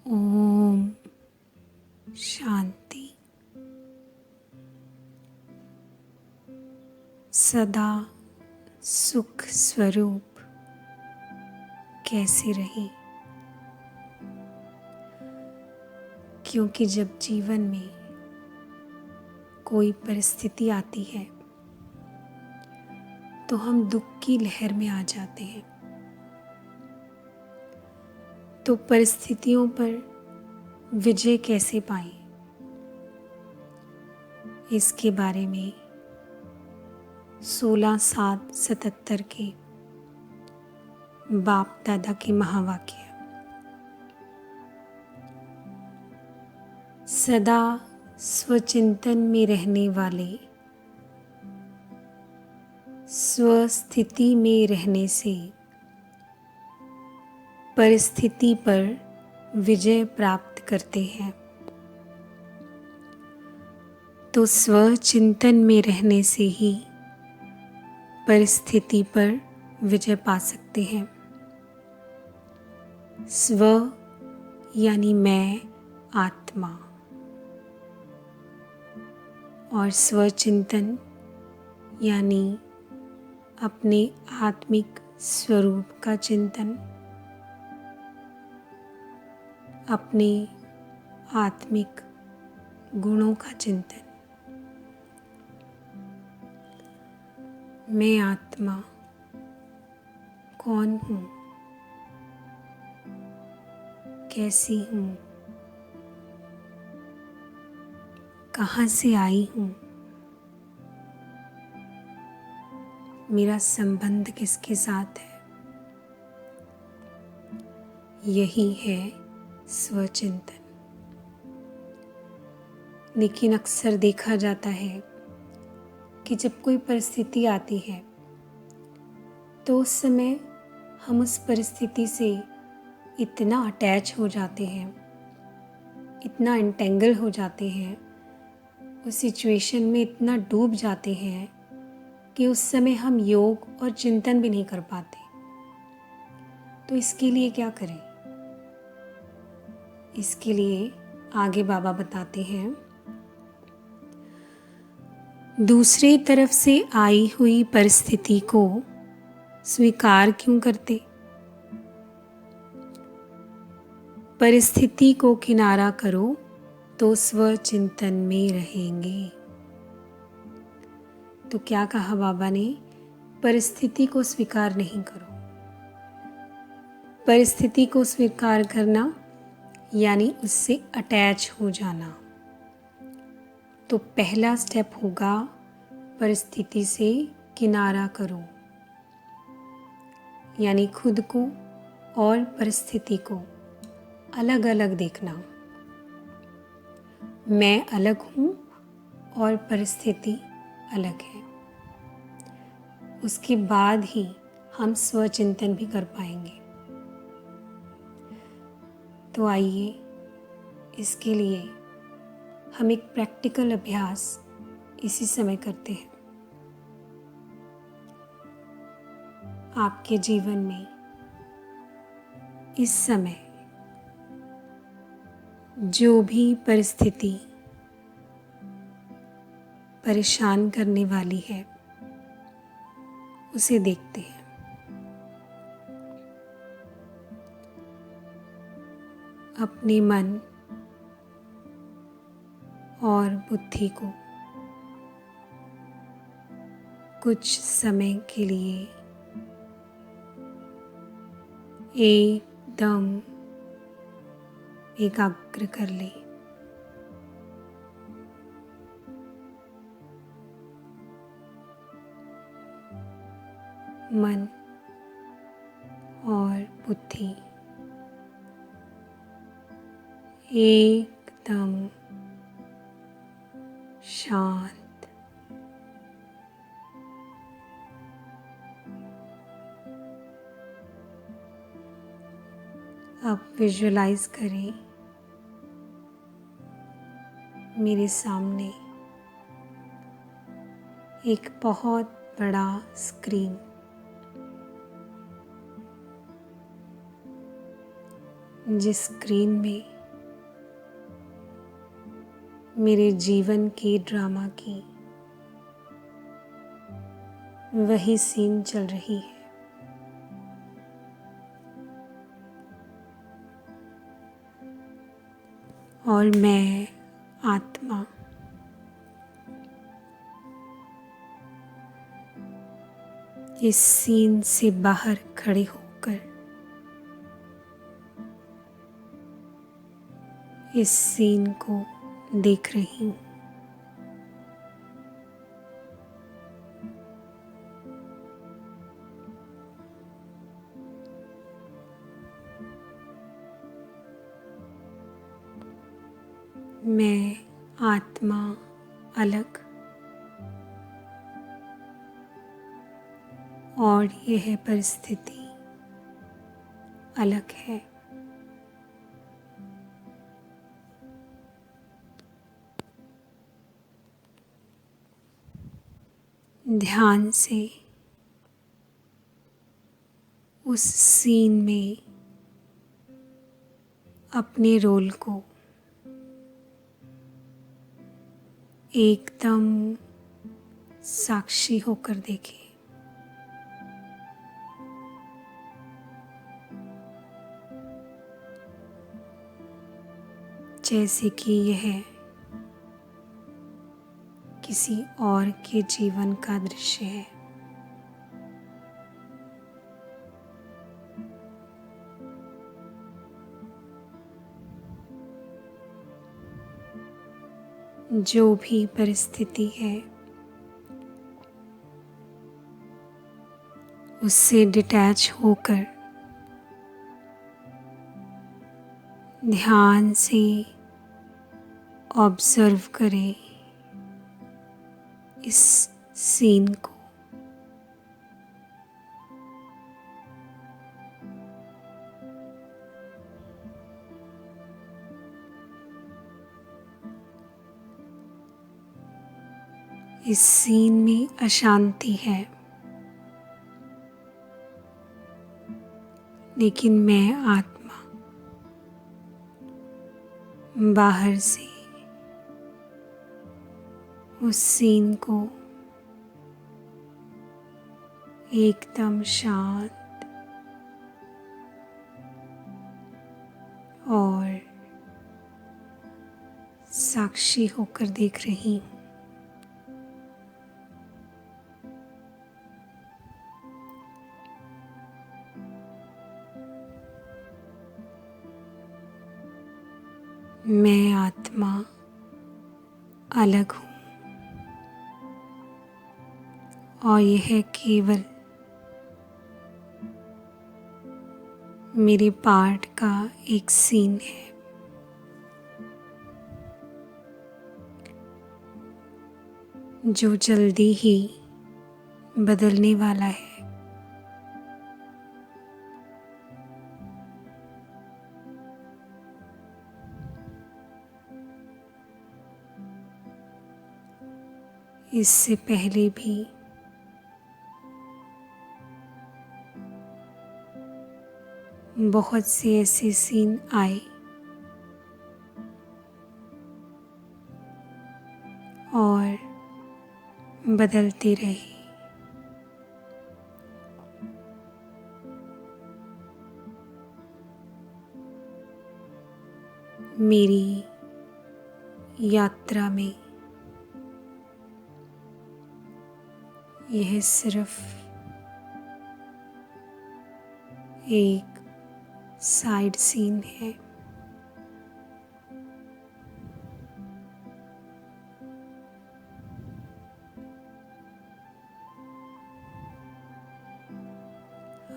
ओम शांति। सदा सुख स्वरूप कैसे रहे, क्योंकि जब जीवन में कोई परिस्थिति आती है तो हम दुख की लहर में आ जाते हैं। तो परिस्थितियों पर विजय कैसे पाएं, इसके बारे में 16/7/77 के बाप दादा के महावाक्य। सदा स्वचिंतन में रहने वाले स्वस्थिति में रहने से परिस्थिति पर विजय प्राप्त करते हैं। तो स्वचिंतन में रहने से ही परिस्थिति पर विजय पा सकते हैं। स्व यानी मैं, आत्मा, और स्वचिंतन यानी अपने आत्मिक स्वरूप का चिंतन, अपने आत्मिक गुणों का चिंतन। मैं आत्मा कौन हूँ, कैसी हूँ, कहाँ से आई हूँ, मेरा संबंध किसके साथ है। यही है स्वचिंतन। लेकिन अक्सर देखा जाता है कि जब कोई परिस्थिति आती है तो उस समय हम उस परिस्थिति से इतना अटैच हो जाते हैं, इतना एंटेंगल हो जाते हैं, उस सिचुएशन में इतना डूब जाते हैं कि उस समय हम योग और चिंतन भी नहीं कर पाते। तो इसके लिए क्या करें? इसके लिए आगे बाबा बताते हैं, दूसरी तरफ से आई हुई परिस्थिति को स्वीकार क्यों करते? परिस्थिति को किनारा करो तो स्वचिंतन में रहेंगे। तो क्या कहा बाबा ने? परिस्थिति को स्वीकार नहीं करो। परिस्थिति को स्वीकार करना यानी उससे अटैच हो जाना। तो पहला स्टेप होगा परिस्थिति से किनारा करो, यानी खुद को और परिस्थिति को अलग अलग देखना। मैं अलग हूँ और परिस्थिति अलग है। उसके बाद ही हम स्वचिंतन भी कर पाएंगे। तो आइए इसके लिए हम एक प्रैक्टिकल अभ्यास इसी समय करते हैं। आपके जीवन में इस समय जो भी परिस्थिति परेशान करने वाली है उसे देखते हैं। अपने मन और बुद्धि को कुछ समय के लिए एकदम एकाग्र कर ले। मन और बुद्धि एकदम शांत। अब विजुअलाइज करें मेरे सामने एक बहुत बड़ा स्क्रीन, जिस स्क्रीन में मेरे जीवन के ड्रामा की वही सीन चल रही है। और मैं आत्मा इस सीन से बाहर खड़े होकर इस सीन को देख रही हूँ। मैं आत्मा अलग और यह परिस्थिति अलग है। ध्यान से उस सीन में अपने रोल को एकदम साक्षी होकर देखें। जैसे कि यह किसी और के जीवन का दृश्य है। जो भी परिस्थिति है उससे डिटैच होकर ध्यान से ऑब्जर्व करें इस सीन को। इस सीन में अशांति है, लेकिन मैं आत्मा बाहर से उस सीन को एकदम शांत और साक्षी होकर देख रही हूँ। मैं आत्मा अलग हूँ और यह केवल मेरे पार्ट का एक सीन है। जो जल्दी ही बदलने वाला है। इससे पहले भी बहुत से ऐसे सीन आए और बदलते रहे। मेरी यात्रा में यह सिर्फ एक साइड सीन है।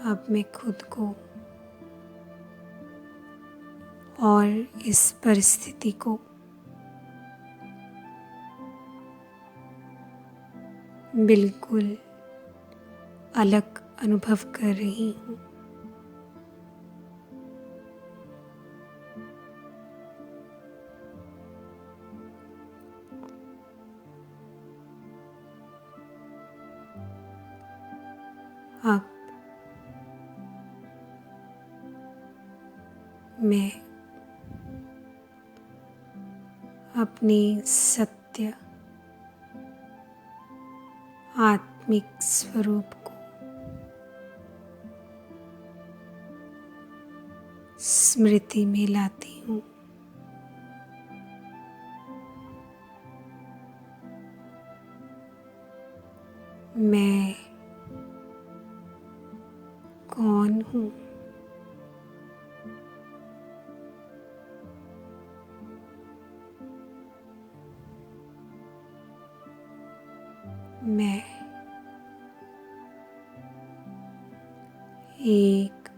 अब मैं खुद को और इस परिस्थिति को बिल्कुल अलग अनुभव कर रही हूँ। अब मैं अपने सत्य आत्मिक स्वरूप को स्मृति में लाती हूँ। मैं कौन हूँ? मैं एक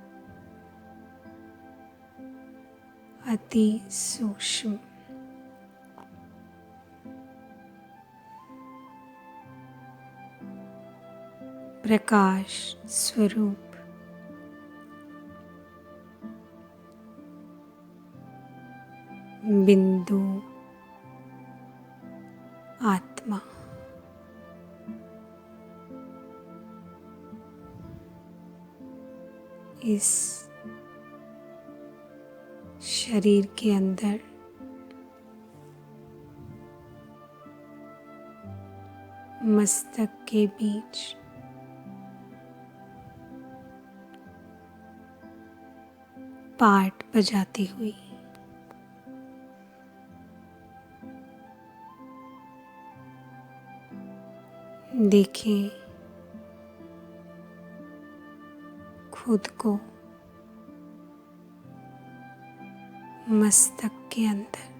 अति सूक्ष्म प्रकाश स्वरूप बिंदु आत्मा इस शरीर के अंदर मस्तक के बीच पाट बजाती हुई देखें खुद को मस्तक के अंदर।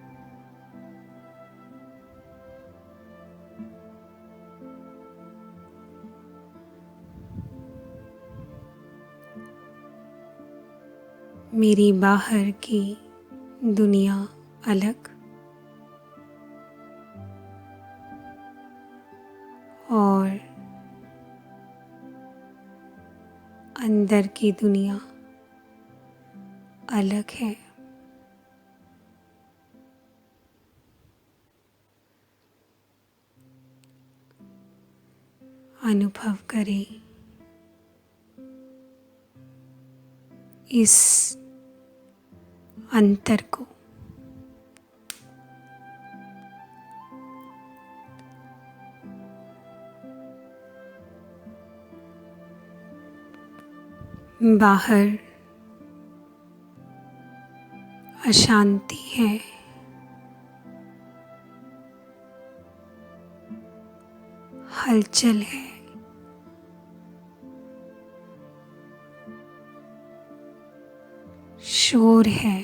मेरी बाहर की दुनिया अलग और अंदर की दुनिया अलग है। अनुभव करें इस अंतर को। बाहर अशांति है, हलचल है, शोर है,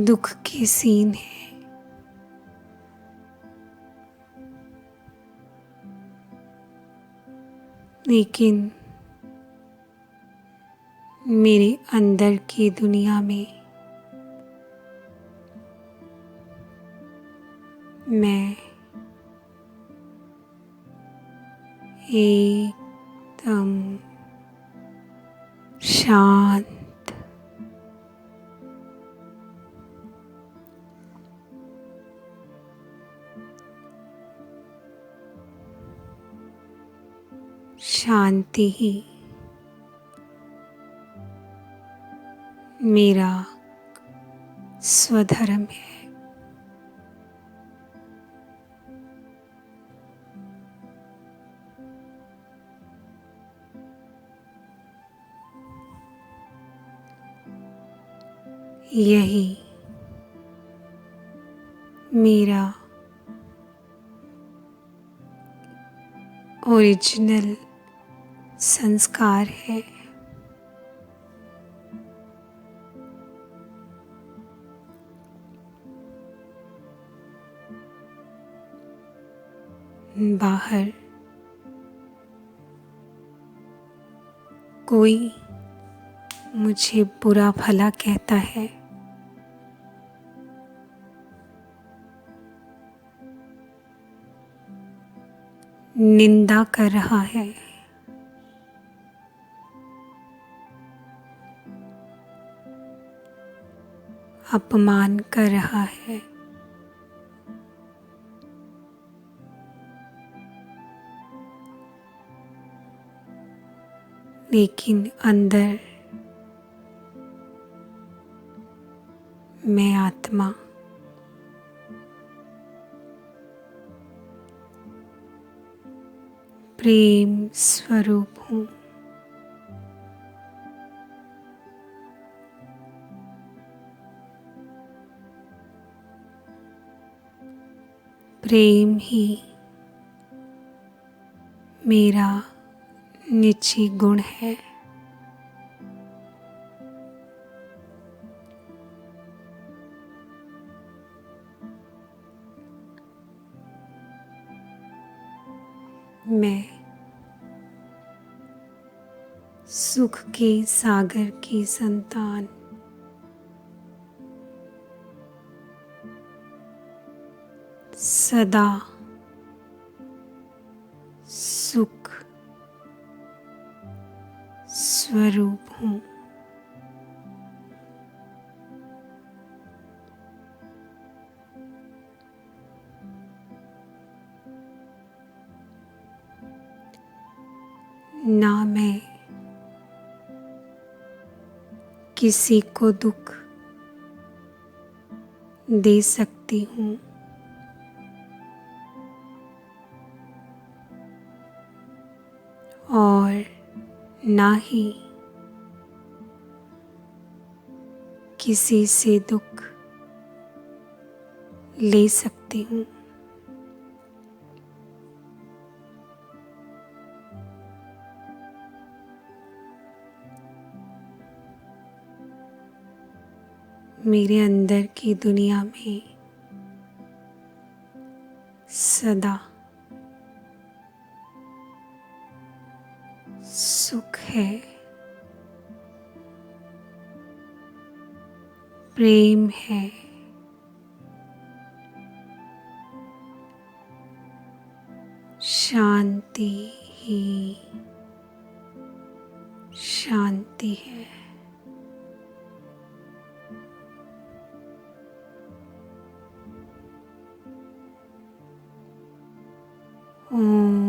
दुख के सीन है। लेकिन मेरे अंदर की दुनिया में मैं एकदम शांत, शांति ही मेरा स्वधर्म है। यही मेरा ओरिजिनल संस्कार है। बाहर कोई मुझे बुरा भला कहता है, निंदा कर रहा है, अपमान कर रहा है, लेकिन अंदर मैं आत्मा प्रेम स्वरूप हूँ। प्रेम ही मेरा निजी गुण है। मैं सुख के सागर की संतान सदा सुख स्वरूप हूँ। ना मैं किसी को दुख दे सकती हूँ और ना ही किसी से दुख ले सकती हूँ। मेरे अंदर की दुनिया में सदा सुख है, प्रेम है, शांति ही शांति है। ओम